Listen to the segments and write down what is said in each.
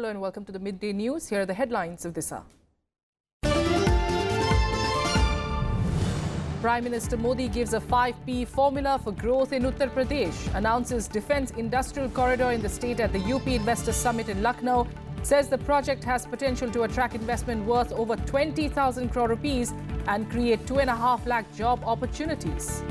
Hello and welcome to the Midday News. Here are the headlines of this hour. Prime Minister Modi gives a 5P formula for growth in Uttar Pradesh, announces Defence Industrial Corridor in the state at the UP Investor Summit in Lucknow, says the project has potential to attract investment worth over 20,000 crore rupees and create 2.5 lakh job opportunities.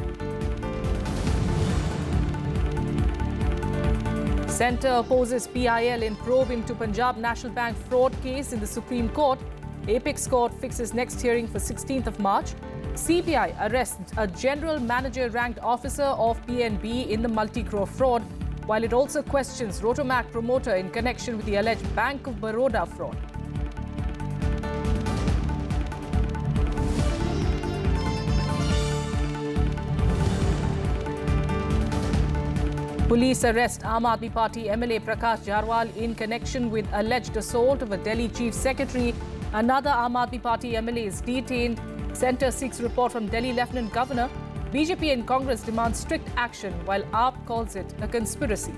Centre opposes PIL in probe into Punjab National Bank fraud case in the Supreme Court. Apex Court fixes next hearing for 16th of March. CBI arrests a general manager ranked officer of PNB in the multi-crore fraud, while it also questions Rotomac promoter in connection with the alleged Bank of Baroda fraud. Police arrest Aam Aadmi Party MLA Prakash Jarwal in connection with alleged assault of a Delhi Chief Secretary. Another Aam Aadmi Party MLA is detained. Centre seeks report from Delhi Lieutenant Governor. BJP and Congress demand strict action, while AAP calls it a conspiracy.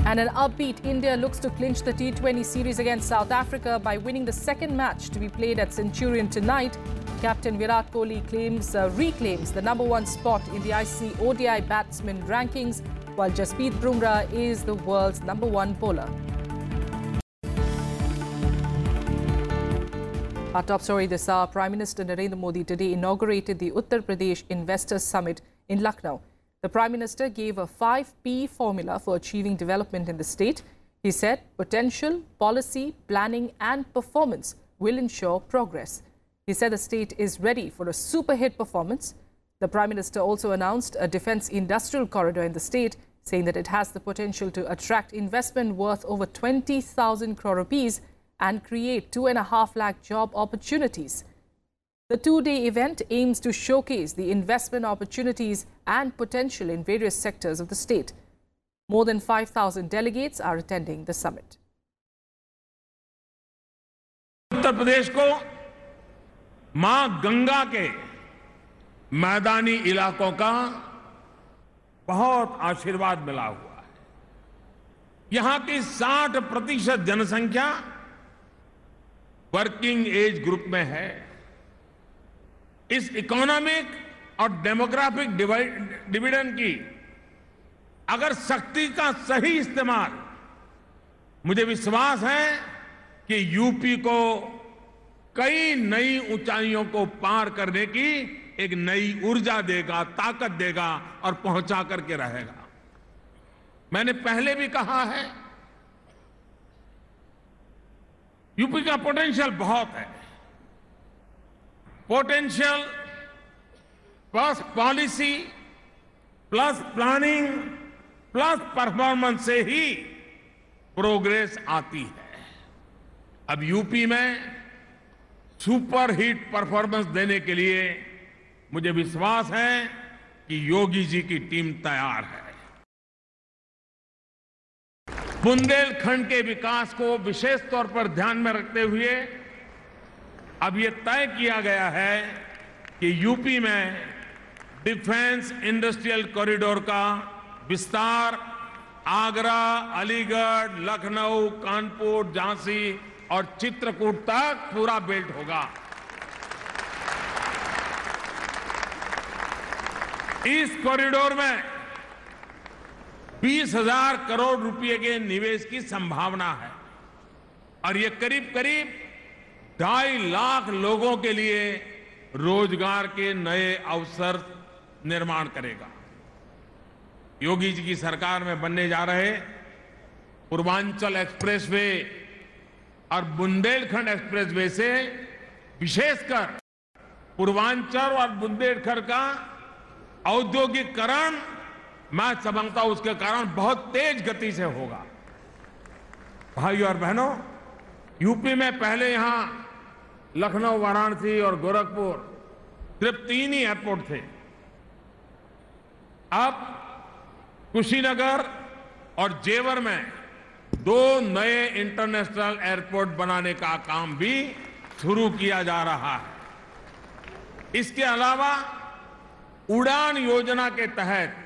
And an upbeat India looks to clinch the T20 series against South Africa by winning the second match to be played at Centurion tonight. Captain Virat Kohli reclaims the #1 spot in the ICC ODI batsman rankings, while Jasprit Bumrah is the world's #1 bowler. Our top story this hour: Prime Minister Narendra Modi today inaugurated the Uttar Pradesh Investors Summit in Lucknow. The Prime Minister gave a 5P formula for achieving development in the state. He said potential, policy, planning and performance will ensure progress. He said the state is ready for a super hit performance. The Prime Minister also announced a defence industrial corridor in the state, saying that it has the potential to attract investment worth over 20,000 crore rupees and create 2.5 lakh job opportunities. The two-day event aims to showcase the investment opportunities and potential in various sectors of the state. More than 5,000 delegates are attending the summit. Uttar Pradesh को मां गंगा के मैदानी इलाकों का बहुत आशीर्वाद मिला हुआ है। यहां की 60% जनसंख्या वर्किंग एज ग्रुप में है। इस इकोनॉमिक और डेमोग्राफिक डिविडेंड की अगर शक्ति का सही इस्तेमाल, मुझे विश्वास है कि यूपी को कई नई ऊंचाइयों को पार करने की एक नई ऊर्जा देगा, ताकत देगा और पहुंचा करके रहेगा। मैंने पहले भी कहा है, यूपी का पोटेंशियल बहुत है। Potential plus policy plus planning plus performance से ही प्रोग्रेस आती है। अब यूपी में सुपर हिट परफॉर्मेंस देने के लिए मुझे विश्वास है कि योगी जी की टीम तैयार है। बुंदेलखंड के विकास को विशेष तौर पर ध्यान में रखते हुए अब ये तय किया गया है कि यूपी में डिफेंस इंडस्ट्रियल कॉरिडोर का विस्तार आगरा, अलीगढ़, लखनऊ, कानपुर, झांसी और चित्रकूट तक पूरा बेल्ट होगा। इस कॉरिडोर में 20,000 करोड़ रुपए के निवेश की संभावना है और ये करीब 2.5 लाख लोगों के लिए रोजगार के नए अवसर निर्माण करेगा। योगी जी की सरकार में बनने जा रहे पूर्वांचल एक्सप्रेसवे और बुंदेलखंड एक्सप्रेसवे से विशेषकर पूर्वांचल और बुंदेलखंड का औद्योगिकरण, मैं समझता हूं उसके कारण बहुत तेज गति से होगा। भाइयों और बहनों, यूपी में पहले यहां लखनऊ, वाराणसी और गोरखपुर सिर्फ 3 ही एयरपोर्ट थे। अब कुशीनगर और जेवर में 2 नए इंटरनेशनल एयरपोर्ट बनाने का काम भी शुरू किया जा रहा है। इसके अलावा उड़ान योजना के तहत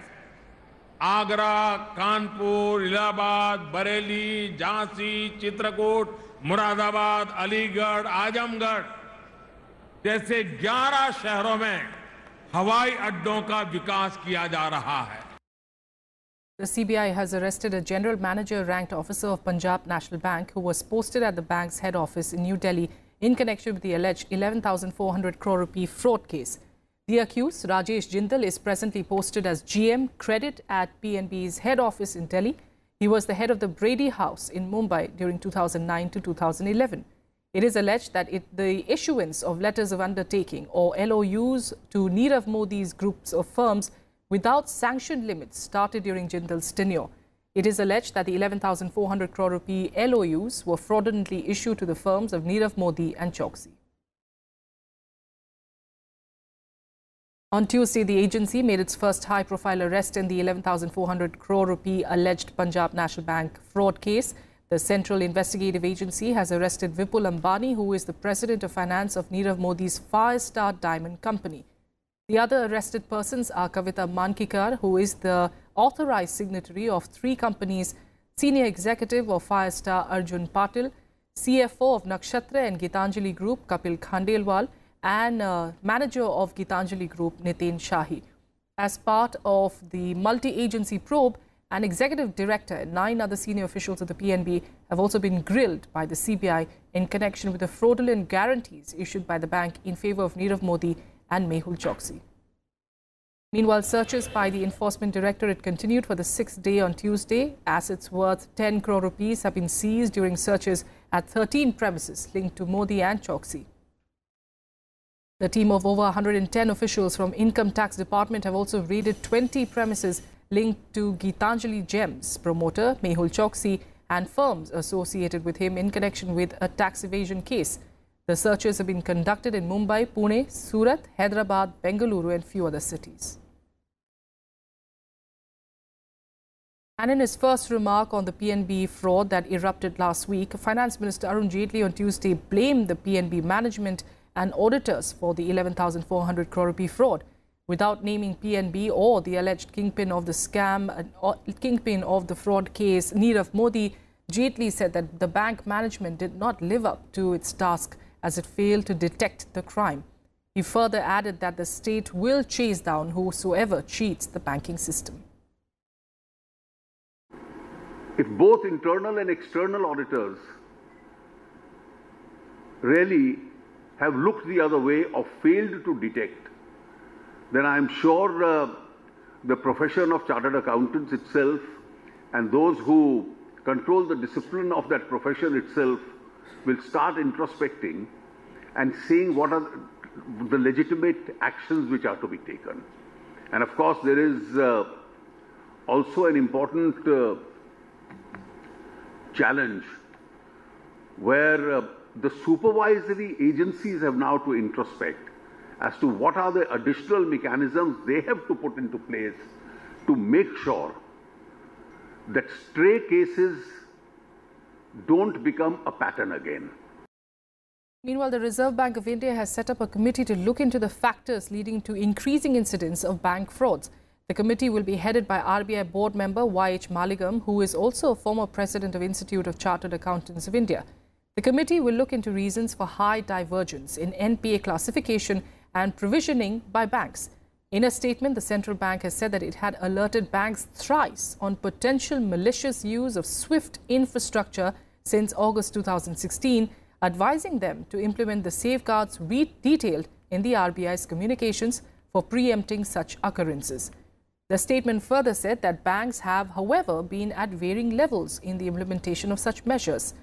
आगरा, कानपुर, इलाहाबाद, बरेली, झांसी, चित्रकूट, मुरादाबाद, अलीगढ़, आजमगढ़ जैसे 11 शहरों में हवाई अड्डों का विकास किया जा रहा है. The CBI has arrested a general manager ranked officer of Punjab National Bank who was posted at the bank's head office in New Delhi in connection with the alleged 11,400 crore rupee fraud case. The accused, Rajesh Jindal, is presently posted as GM Credit at PNB's head office in Delhi. He was the head of the Brady House in Mumbai during 2009 to 2011. It is alleged that the issuance of letters of undertaking or LOUs to Nirav Modi's groups of firms without sanction limits started during Jindal's tenure. It is alleged that the 11,400 crore rupee LOUs were fraudulently issued to the firms of Nirav Modi and Choksi. On Tuesday, the agency made its first high-profile arrest in the 11,400 crore rupee alleged Punjab National Bank fraud case. The Central Investigative Agency has arrested Vipul Ambani, who is the President of Finance of Nirav Modi's Five-Star Diamond Company. The other arrested persons are Kavita Mankikar, who is the authorized signatory of 3 companies, Senior Executive of Five-Star Arjun Patil, CFO of Nakshatra and Gitanjali Group Kapil Khandelwal, and manager of Gitanjali Group Nitin Shahi. As part of the multi-agency probe, an executive director and 9 other senior officials of the PNB have also been grilled by the CBI in connection with the fraudulent guarantees issued by the bank in favor of Nirav Modi and Mehul Choksi. Meanwhile, searches by the Enforcement Directorate continued for the 6th day on Tuesday. Assets worth 10 crore rupees have been seized during searches at 13 premises linked to Modi and Choksi. The team of over 110 officials from Income Tax Department have also raided 20 premises linked to Gitanjali Gems promoter Mehul Choksi and firms associated with him in connection with a tax evasion case. The searches have been conducted in Mumbai, Pune, Surat, Hyderabad, Bengaluru and few other cities. And in his first remark on the PNB fraud that erupted last week, Finance Minister Arun Jaitley on Tuesday blamed the PNB management and auditors for the 11,400 crore rupee fraud. Without naming PNB or the alleged kingpin of the kingpin of the fraud case, Nirav Modi, Jaitley said that the bank management did not live up to its task as it failed to detect the crime. He further added that the state will chase down whosoever cheats the banking system. If both internal and external auditors really have looked the other way or failed to detect, then I am sure the profession of chartered accountants itself and those who control the discipline of that profession itself will start introspecting and seeing what are the legitimate actions which are to be taken. And of course, there is also an important challenge where the supervisory agencies have now to introspect as to what are the additional mechanisms they have to put into place to make sure that stray cases don't become a pattern again. Meanwhile, the Reserve Bank of India has set up a committee to look into the factors leading to increasing incidents of bank frauds. The committee will be headed by RBI board member Y.H. Maligam, who is also a former president of Institute of Chartered Accountants of India. The committee will look into reasons for high divergence in NPA classification and provisioning by banks. In a statement, the central bank has said that it had alerted banks thrice on potential malicious use of SWIFT infrastructure since August 2016, advising them to implement the safeguards detailed in the RBI's communications for preempting such occurrences. The statement further said that banks have, however, been at varying levels in the implementation of such measures.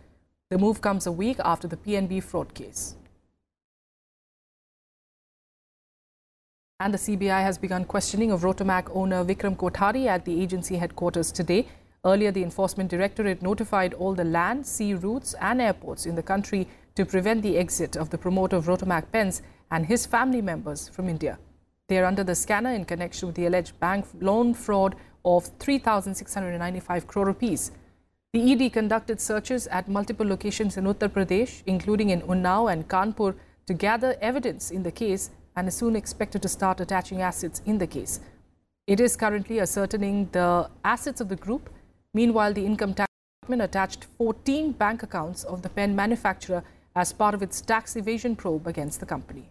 The move comes a week after the PNB fraud case. And the CBI has begun questioning of Rotomac owner Vikram Kothari at the agency headquarters today. Earlier, the Enforcement Directorate notified all the land, sea routes and airports in the country to prevent the exit of the promoter of Rotomac Pens and his family members from India. They are under the scanner in connection with the alleged bank loan fraud of 3,695 crore rupees. The ED conducted searches at multiple locations in Uttar Pradesh, including in Unnao and Kanpur, to gather evidence in the case and is soon expected to start attaching assets in the case. It is currently ascertaining the assets of the group. Meanwhile, the Income Tax Department attached 14 bank accounts of the pen manufacturer as part of its tax evasion probe against the company.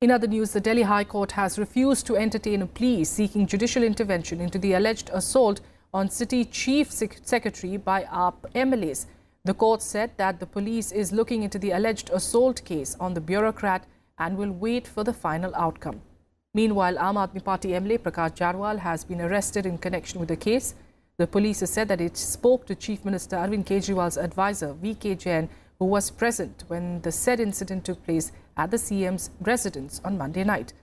In other news, the Delhi High Court has refused to entertain a plea seeking judicial intervention into the alleged assault on City Chief Secretary by AAP MLAs. The court said that the police is looking into the alleged assault case on the bureaucrat and will wait for the final outcome. Meanwhile, Aam Aadmi Party MLA Prakash Jarwal has been arrested in connection with the case. The police has said that it spoke to Chief Minister Arvind Kejriwal's advisor, V.K. Jain, who was present when the said incident took place at the CM's residence on Monday night.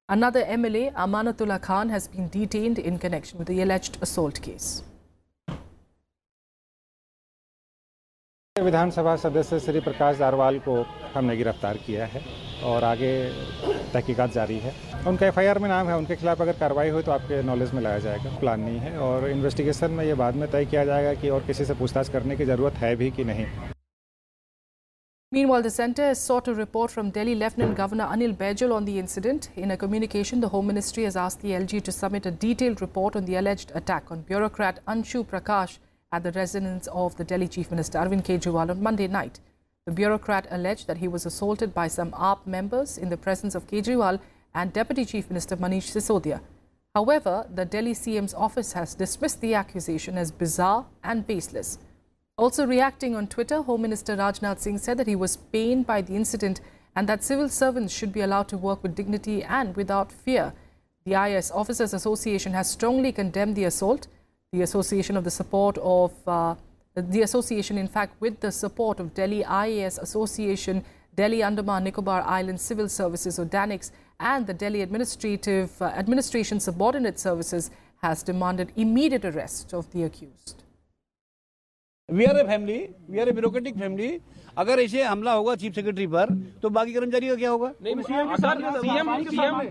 Another MLA, Amanatullah Khan, has been detained in connection with the alleged assault case. विधानसभा सदस्य श्री प्रकाश जारवाल को हमने गिरफ्तार किया है और आगे तहकीकात जारी है। उनका एफआईआर में नाम है, उनके खिलाफ अगर कार्रवाई हो तो आपके नॉलेज में लाया जाएगा। प्लान नहीं है और इन्वेस्टिगेशन में ये बाद में तय किया जाएगा कि और किसी से पूछताछ करने की जरूरत है भी कि नहीं। Meanwhile, the centre has sought a report from Delhi Lieutenant Governor Anil Baijal on the incident. In a communication, the Home Ministry has asked the LG to submit a detailed report on the alleged attack on bureaucrat Anshu Prakash at the residence of the Delhi Chief Minister Arvind Kejriwal on Monday night. The bureaucrat alleged that he was assaulted by some AAP members in the presence of Kejriwal and Deputy Chief Minister Manish Sisodia. However, the Delhi CM's office has dismissed the accusation as bizarre and baseless. Also reacting on Twitter, Home Minister Rajnath Singh said that he was pained by the incident and that civil servants should be allowed to work with dignity and without fear. The IAS Officers Association has strongly condemned the assault. The association of the support of the association, in fact, with the support of Delhi IAS Association, Delhi Andaman Nicobar Islands Civil Services or DANICS, and the Delhi Administration Subordinate Services, has demanded immediate arrest of the accused. We are a family, we are a bureaucratic family. अगर ऐसे हमला होगा chief secretary पर तो बाकी कर्मचारियों का क्या होगा? नहीं,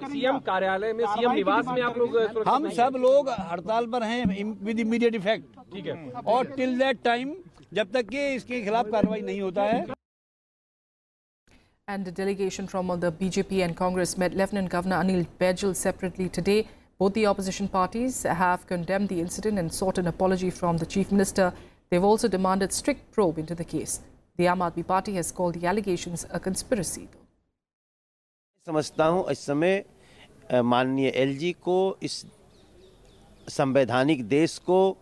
सीएम कार्यालय में, सीएम निवास में आप लोग, हम सब लोग हड़ताल पर हैं विद इमीडिएट इफेक्ट, ठीक है, और टिल दैट टाइम जब तक कि इसके खिलाफ कार्रवाई नहीं होता है. And a delegation from the BJP and Congress met Lieutenant Governor Anil Baijal separately today. Both the opposition parties have condemned the incident and sought an apology from the Chief Minister. They've also demanded strict probe into the case. The Aam Aadmi Party has called the allegations a conspiracy. समझता हूं इस समय माननीय LG को, इस संवैधानिक देश को,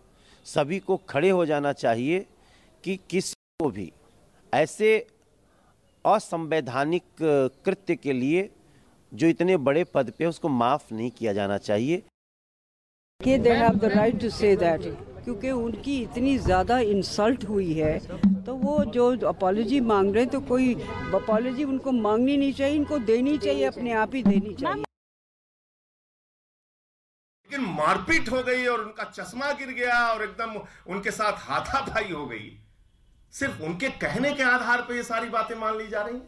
सभी को खड़े हो जाना चाहिए कि किसी को भी ऐसे असंवैधानिक कृत्य के लिए जो इतने बड़े पद पे उसको माफ नहीं किया जाना चाहिए. They have the right to say that. क्योंकि उनकी इतनी ज़्यादा इंसल्ट हुई है तो वो जो अपॉलॉजी मांग रहे हैं तो कोई अपॉलॉजी उनको मांगनी नहीं चाहिए, इनको देनी चाहिए, अपने आप ही देनी चाहिए. लेकिन मारपीट हो गई और उनका चश्मा गिर गया और एकदम उनके साथ हाथापाई हो गई. सिर्फ उनके कहने के आधार पर ये सारी बातें मान ली जा रही हैं.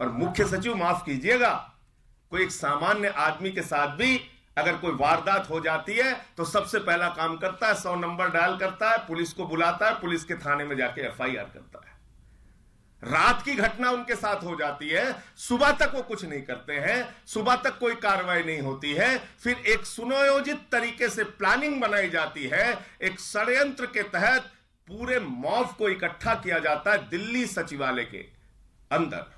और मुख्य सचिव, माफ कीजिएगा, कोई एक सामान्य आदमी के साथ भी अगर कोई वारदात हो जाती है तो सबसे पहला काम करता है 100 नंबर डायल करता है, पुलिस को बुलाता है, पुलिस के थाने में जाके एफआईआर करता है. रात की घटना उनके साथ हो जाती है, सुबह तक वो कुछ नहीं करते हैं, सुबह तक कोई कार्रवाई नहीं होती है. फिर एक सुनियोजित तरीके से प्लानिंग बनाई जाती है, एक षड्यंत्र के तहत पूरे मॉब को इकट्ठा किया जाता है दिल्ली सचिवालय के अंदर.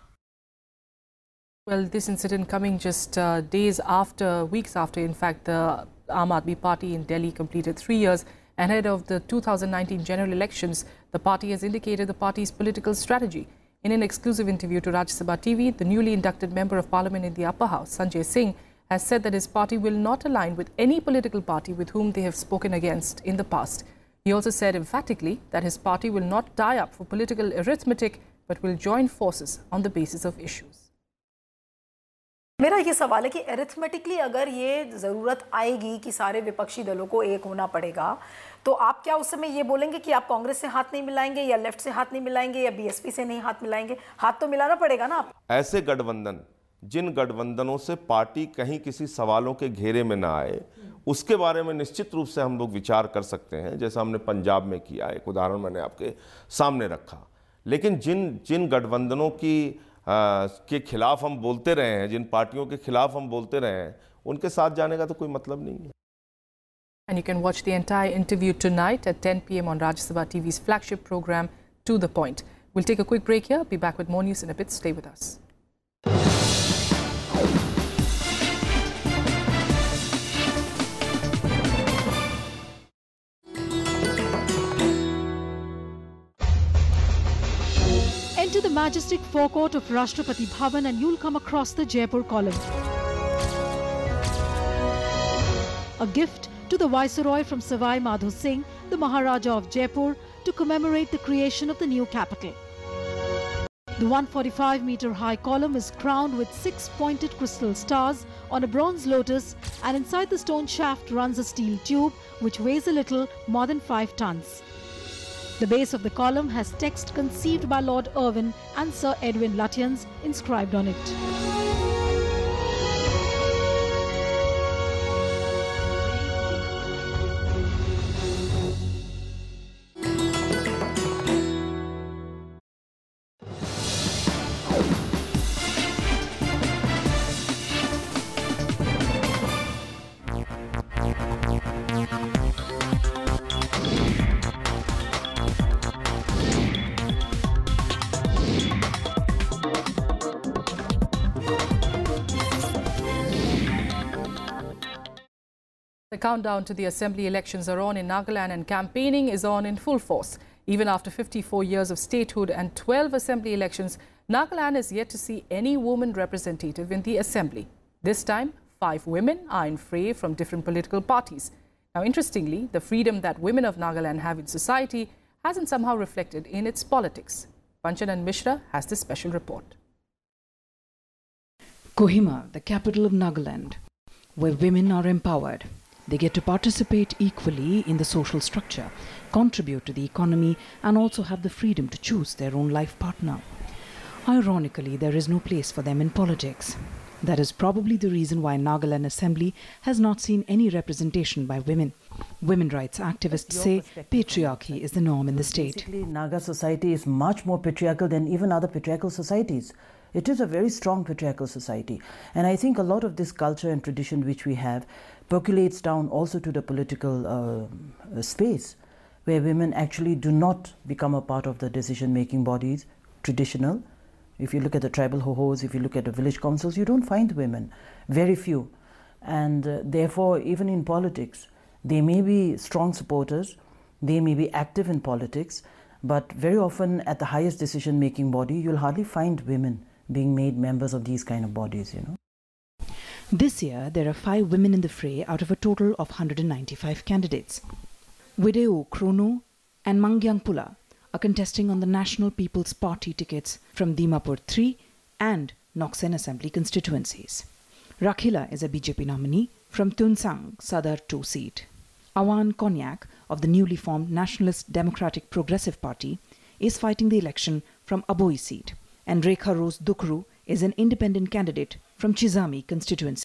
Well, this incident coming just weeks after, in fact, the Aam Aadmi Party in Delhi completed 3 years ahead of the 2019 general elections. The party has indicated the party's political strategy. In an exclusive interview to Rajya Sabha TV, the newly inducted Member of Parliament in the Upper House, Sanjay Singh, has said that his party will not align with any political party with whom they have spoken against in the past. He also said emphatically that his party will not tie up for political arithmetic but will join forces on the basis of issues. मेरा ये सवाल है कि arithmetically अगर ये ज़रूरत आएगी कि सारे विपक्षी दलों को एक होना पड़ेगा तो आप क्या उस समय ये बोलेंगे कि आप कांग्रेस से हाथ नहीं मिलाएंगे या लेफ्ट से हाथ नहीं मिलाएंगे या बीएसपी से नहीं हाथ मिलाएंगे? हाथ तो मिलाना पड़ेगा ना. आप ऐसे गठबंधन, जिन गठबंधनों से पार्टी कहीं किसी सवालों के घेरे में ना आए, उसके बारे में निश्चित रूप से हम लोग विचार कर सकते हैं, जैसा हमने पंजाब में किया. एक उदाहरण मैंने आपके सामने रखा. लेकिन जिन गठबंधनों की के खिलाफ हम बोलते रहे हैं, जिन पार्टियों के खिलाफ हम बोलते रहे हैं, उनके साथ जाने का तो कोई मतलब नहीं है. And you can watch the entire interview tonight at 10 p.m. on Rajya Sabha TV's flagship program, To the Point. We'll take a quick break here. Be back with more news in a bit. Stay with us. Enter the majestic forecourt of Rashtrapati Bhavan and you'll come across the Jaipur column. A gift to the Viceroy from Savai Madho Singh, the Maharaja of Jaipur, to commemorate the creation of the new capital. The 145-meter high column is crowned with 6 pointed crystal stars on a bronze lotus, and inside the stone shaft runs a steel tube which weighs a little more than 5 tons. The base of the column has text conceived by Lord Irwin and Sir Edwin Lutyens inscribed on it. The countdown to the assembly elections are on in Nagaland and campaigning is on in full force. Even after 54 years of statehood and 12 assembly elections, Nagaland is yet to see any woman representative in the assembly. This time, 5 women are in fray from different political parties. Now, interestingly, the freedom that women of Nagaland have in society hasn't somehow reflected in its politics. Panchanan Mishra has this special report. Kohima, the capital of Nagaland, where women are empowered. They get to participate equally in the social structure, contribute to the economy, and also have the freedom to choose their own life partner. Ironically, there is no place for them in politics. That is probably the reason why Nagaland Assembly has not seen any representation by women. Women rights activists say patriarchy is the norm in the state. Basically, Naga society is much more patriarchal than even other patriarchal societies. It is a very strong patriarchal society. And I think a lot of this culture and tradition which we have percolates down also to the political space, where women actually do not become a part of the decision-making bodies, traditional. If you look at the tribal ho-hos, if you look at the village councils, you don't find women, very few. And therefore, even in politics, they may be strong supporters, they may be active in politics, but very often at the highest decision-making body, you'll hardly find women being made members of these kind of bodies, you know. This year, there are 5 women in the fray out of a total of 195 candidates. Wideu Krono and Mangyang Pula are contesting on the National People's Party tickets from Dimapur 3 and Noksen Assembly constituencies. Rakhila is a BJP nominee from Tunsang Sadar 2 seat. Awan Konyak of the newly formed Nationalist Democratic Progressive Party is fighting the election from Aboi seat, and Rekha Rose Dukru is an independent candidate from Chizami constituency.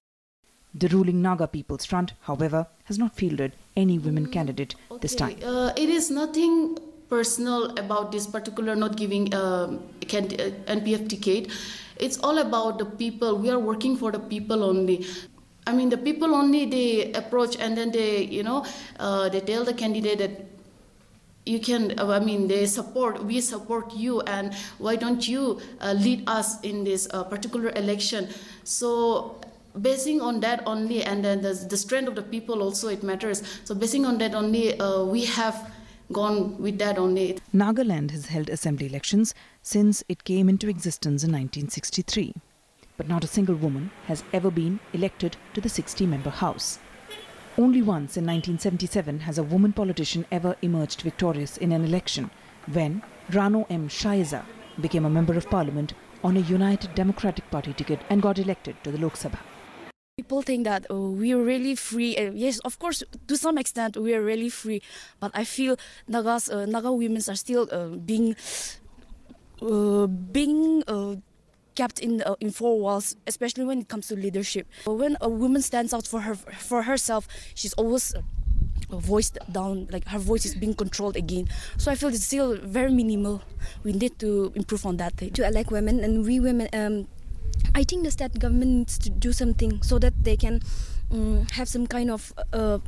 The ruling Naga People's Front, however, has not fielded any women candidate this time. It is nothing personal about this particular not giving NPF ticket. It's all about the people. We are working for the people only. I mean, the people only, they approach and then they, they tell the candidate that you can, we support you, and why don't you lead us in this particular election? So basing on that only, and then the strength of the people also, it matters. So basing on that only, we have gone with that only. Nagaland has held assembly elections since it came into existence in 1963. But not a single woman has ever been elected to the 60-member House. Only once in 1977 has a woman politician ever emerged victorious in an election, when Rano M. Shaiza became a member of parliament on a United Democratic Party ticket and got elected to the Lok Sabha. People think that we are really free. Yes, of course, to some extent we are really free. But I feel Naga women are still being kept in 4 walls, especially when it comes to leadership. When a woman stands out for herself, she's always voiced down, like her voice is being controlled again. So I feel it's still very minimal. We need to improve on that thing. To elect women, and we women, I think the state government needs to do something so that they can have some kind of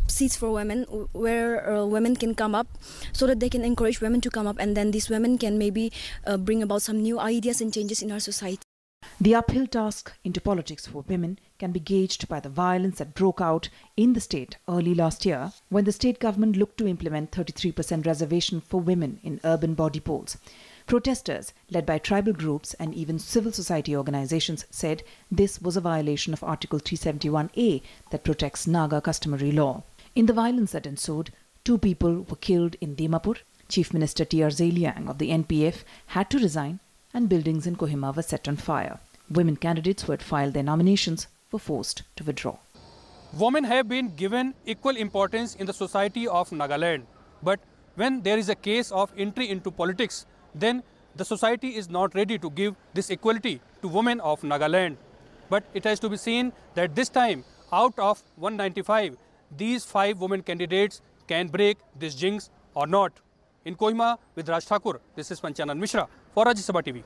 seats for women where women can come up, so that they can encourage women to come up, and then these women can maybe bring about some new ideas and changes in our society. The uphill task into politics for women can be gauged by the violence that broke out in the state early last year when the state government looked to implement 33% reservation for women in urban body polls. Protesters, led by tribal groups and even civil society organizations, said this was a violation of Article 371A that protects Naga customary law. In the violence that ensued, 2 people were killed in Dimapur. Chief Minister T.R. Zeliang of the NPF had to resign, and buildings in Kohima were set on fire. Women candidates who had filed their nominations were forced to withdraw. Women have been given equal importance in the society of Nagaland. But when there is a case of entry into politics, then the society is not ready to give this equality to women of Nagaland. But it has to be seen that this time, out of 195, these 5 women candidates can break this jinx or not. In Kohima, with Raj Thakur, this is Panchanan Mishra for Rajya Sabha TV.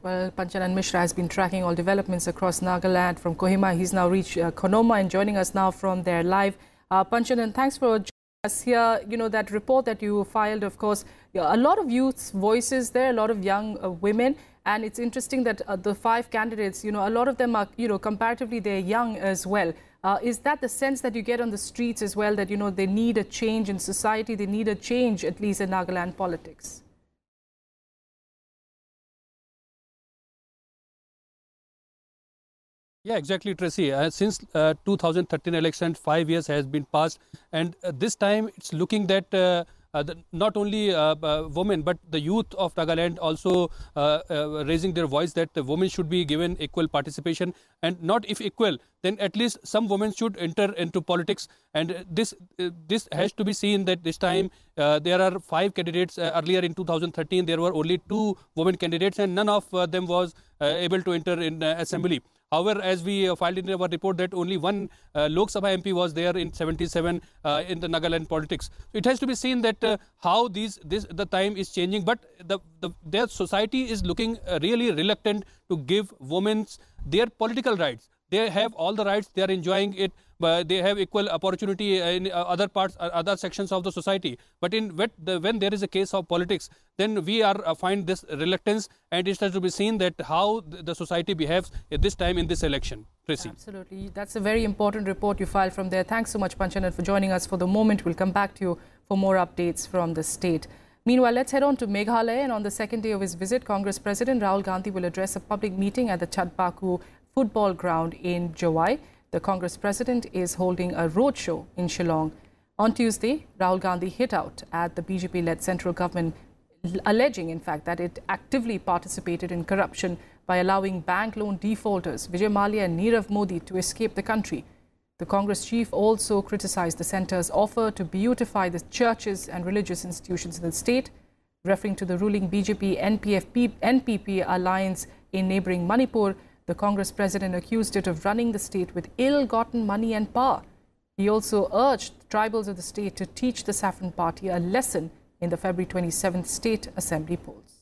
Well, Panchanan Mishra has been tracking all developments across Nagaland from Kohima. He's now reached Konoma and joining us now from there live. Panchanan, thanks for joining us here. You know, that report that you filed, of course, a lot of youth's voices there, a lot of young women. And it's interesting that the 5 candidates, you know, a lot of them are, you know, comparatively they're young as well. Is that the sense that you get on the streets as well, that, you know, they need a change in society, they need a change at least in Nagaland politics? Yeah, exactly, Tracy. Since 2013 election, 5 years has been passed, and this time it's looking that not only women but the youth of Nagaland also raising their voice that the women should be given equal participation, and not if equal, then at least some women should enter into politics. And this has to be seen that this time there are 5 candidates. Earlier in 2013 there were only 2 women candidates, and none of them was able to enter in assembly. However, as we filed in our report that only 1 Lok Sabha MP was there in 77 in the Nagaland politics. It has to be seen that how the time is changing, but their society is looking really reluctant to give women their political rights. They have all the rights, they are enjoying it, but they have equal opportunity in other parts, other sections of the society. But when there is a case of politics, then we find this reluctance, and it has to be seen that how the society behaves at this time in this election. Tracy. Absolutely. That's a very important report you filed from there. Thanks so much, Panchanan, for joining us for the moment. We'll come back to you for more updates from the state. Meanwhile, let's head on to Meghalaya, and on the second day of his visit, Congress President Rahul Gandhi will address a public meeting at the Chadpaku football ground in Jawai. The Congress President is holding a roadshow in Shillong. On Tuesday, Rahul Gandhi hit out at the BJP-led central government, alleging, in fact, that it actively participated in corruption by allowing bank loan defaulters Vijay Mallya and Nirav Modi to escape the country. The Congress chief also criticized the centre's offer to beautify the churches and religious institutions in the state, referring to the ruling BJP-NPP alliance in neighbouring Manipur. The Congress president accused it of running the state with ill-gotten money and power. He also urged tribals of the state to teach the Saffron Party a lesson in the February 27th State Assembly polls.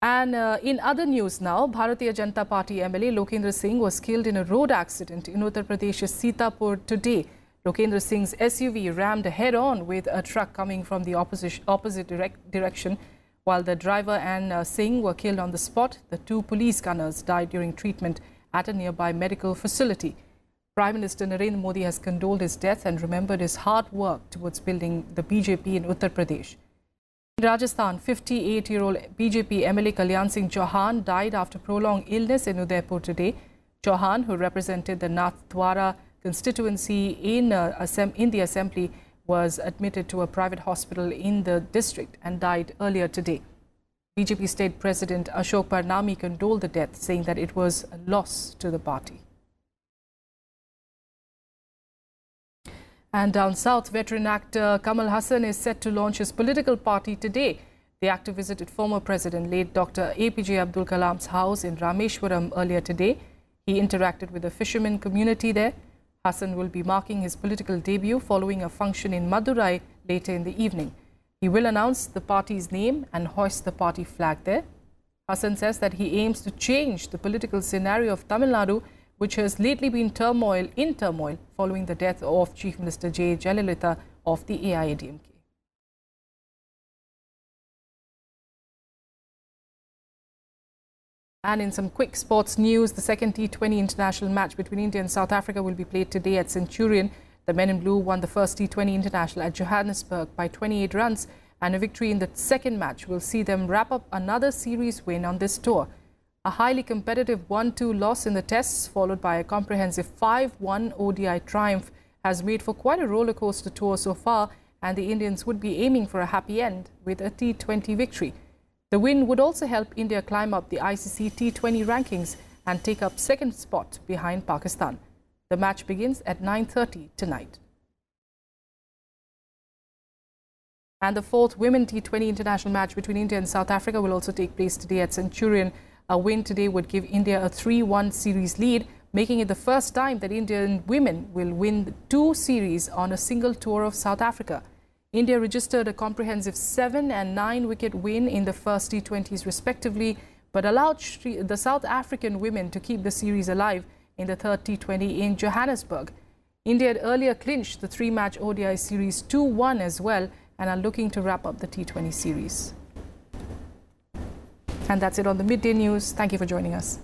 And in other news now, Bharatiya Janata Party MLA Lokendra Singh was killed in a road accident in Uttar Pradesh's Sitapur today. Lokendra Singh's SUV rammed head-on with a truck coming from the opposite direction. While the driver and Singh were killed on the spot, the 2 police gunners died during treatment at a nearby medical facility. Prime Minister Narendra Modi has condoled his death and remembered his hard work towards building the BJP in Uttar Pradesh. In Rajasthan, 58-year-old BJP MLA Kalyan Singh Chauhan died after prolonged illness in Udaipur today. Chauhan, who represented the Nathdwara constituency in the assembly, was admitted to a private hospital in the district and died earlier today. BJP State President Ashok Parnami condoled the death, saying that it was a loss to the party. And down south, veteran actor Kamal Haasan is set to launch his political party today. The actor visited former President late Dr. APJ Abdul Kalam's house in Rameshwaram earlier today. He interacted with the fishermen community there. Hassan will be marking his political debut following a function in Madurai later in the evening. He will announce the party's name and hoist the party flag there. Hassan says that he aims to change the political scenario of Tamil Nadu, which has lately been in turmoil following the death of Chief Minister J. Jayalalitha of the AIADMK. And in some quick sports news, the second T20 international match between India and South Africa will be played today at Centurion. The men in blue won the first T20 international at Johannesburg by 28 runs, and a victory in the second match will see them wrap up another series win on this tour. A highly competitive 1-2 loss in the tests, followed by a comprehensive 5-1 ODI triumph, has made for quite a rollercoaster tour so far, and the Indians would be aiming for a happy end with a T20 victory. The win would also help India climb up the ICC T20 rankings and take up second spot behind Pakistan. The match begins at 9:30 tonight. And the fourth Women T20 international match between India and South Africa will also take place today at Centurion. A win today would give India a 3-1 series lead, making it the first time that Indian women will win 2 series on a single tour of South Africa. India registered a comprehensive 7- and 9-wicket win in the first T20s respectively, but allowed the South African women to keep the series alive in the third T20 in Johannesburg. India had earlier clinched the 3-match ODI series 2-1 as well, and are looking to wrap up the T20 series. And that's it on the Midday News. Thank you for joining us.